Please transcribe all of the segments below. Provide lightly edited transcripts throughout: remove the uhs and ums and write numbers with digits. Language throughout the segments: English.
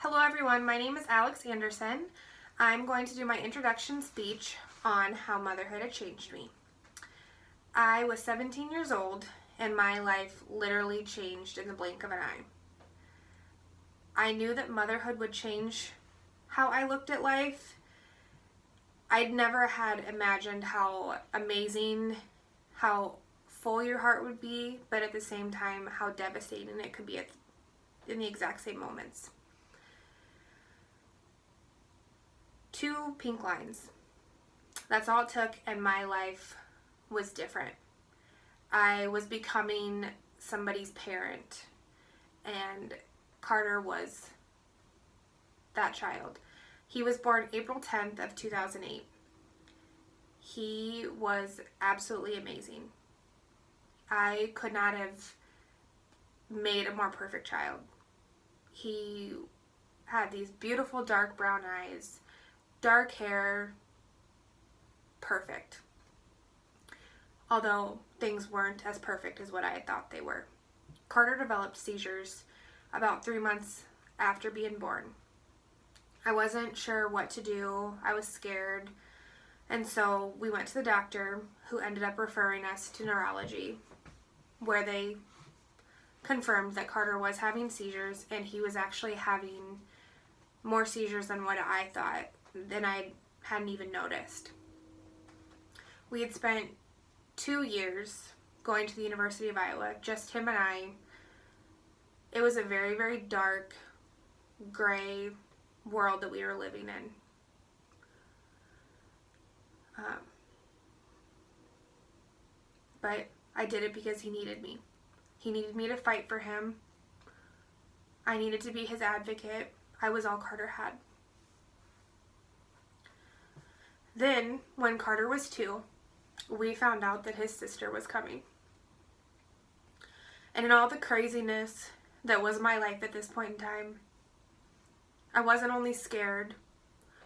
Hello everyone, my name is Alex Anderson. I'm going to do my introduction speech on how motherhood had changed me. I was 17 years old and my life literally changed in the blink of an eye. I knew that motherhood would change how I looked at life. I'd never had imagined how amazing, how full your heart would be, but at the same time how devastating it could be in the exact same moments. 2 pink lines. That's all it took, and my life was different. I was becoming somebody's parent, and Carter was that child. He was born April 10th of 2008. He was absolutely amazing. I could not have made a more perfect child. He had these beautiful dark brown eyes, dark hair, perfect. Although things weren't as perfect as what I had thought they were. Carter developed seizures about 3 months after being born. I wasn't sure what to do. I was scared. And so we went to the doctor, who ended up referring us to neurology, where they confirmed that Carter was having seizures, and he was actually having more seizures than what I thought, than I hadn't even noticed. We had spent 2 years going to the University of Iowa, just him and I. It was a very, very dark, gray world that we were living in. But I did it because he needed me. He needed me to fight for him. I needed to be his advocate. I was all Carter had. Then, when Carter was 2, we found out that his sister was coming. And in all the craziness that was my life at this point in time, I wasn't only scared,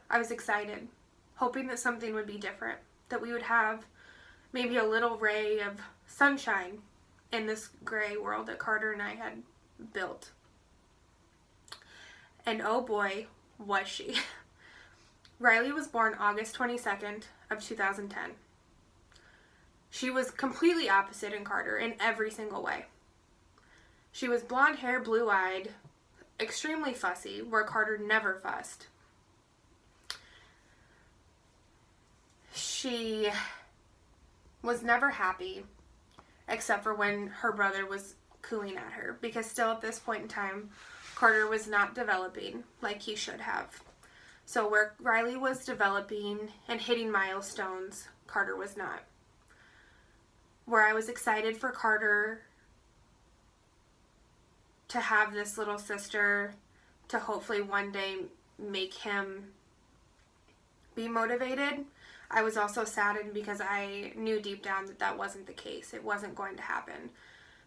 I was excited, hoping that something would be different, that we would have maybe a little ray of sunshine in this gray world that Carter and I had built. And oh boy, was she. Riley was born August 22nd of 2010. She was completely opposite in Carter in every single way. She was blonde hair, blue-eyed, extremely fussy, where Carter never fussed. She was never happy, except for when her brother was cooing at her, because still at this point in time, Carter was not developing like he should have. So where Riley was developing and hitting milestones, Carter was not. Where I was excited for Carter to have this little sister, to hopefully one day make him be motivated, I was also saddened because I knew deep down that that wasn't the case. It wasn't going to happen.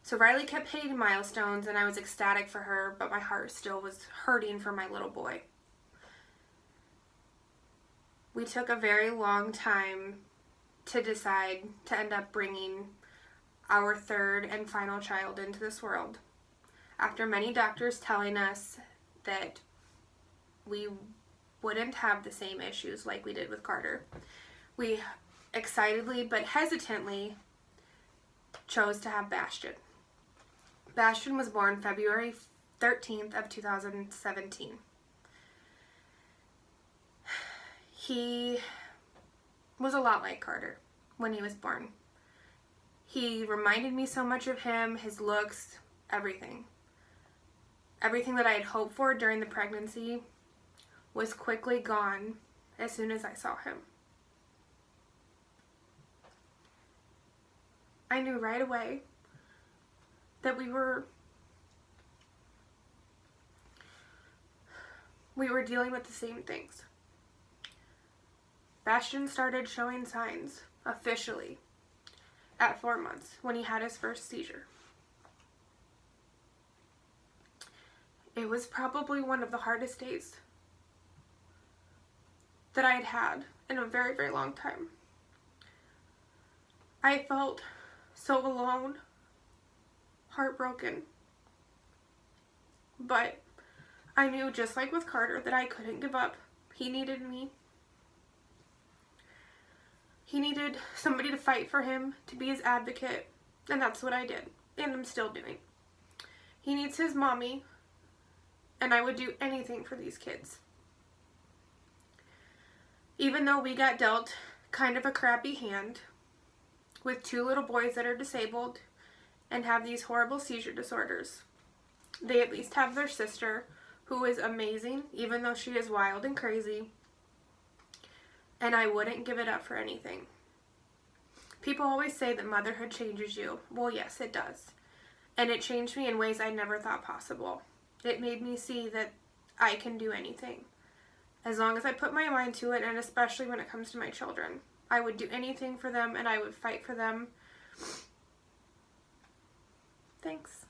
So Riley kept hitting milestones, and I was ecstatic for her, but my heart still was hurting for my little boy. We took a very long time to decide to end up bringing our 3rd and final child into this world. After many doctors telling us that we wouldn't have the same issues like we did with Carter, we excitedly but hesitantly chose to have Bastion. Bastion was born February 13th of 2017. He was a lot like Carter when he was born. He reminded me so much of him, his looks, everything. Everything that I had hoped for during the pregnancy was quickly gone as soon as I saw him. I knew right away that we were dealing with the same things. Bastion started showing signs officially at 4 months when he had his first seizure. It was probably one of the hardest days that I had had in a very, very long time. I felt so alone, heartbroken, but I knew, just like with Carter, that I couldn't give up. He needed me. He needed somebody to fight for him, to be his advocate, and that's what I did, and I'm still doing. He needs his mommy, and I would do anything for these kids. Even though we got dealt kind of a crappy hand with 2 little boys that are disabled and have these horrible seizure disorders, they at least have their sister, who is amazing, even though she is wild and crazy, and I wouldn't give it up for anything. People always say that motherhood changes you. Well, yes, it does. And it changed me in ways I never thought possible. It made me see that I can do anything. As long as I put my mind to it, and especially when it comes to my children. I would do anything for them, and I would fight for them. Thanks.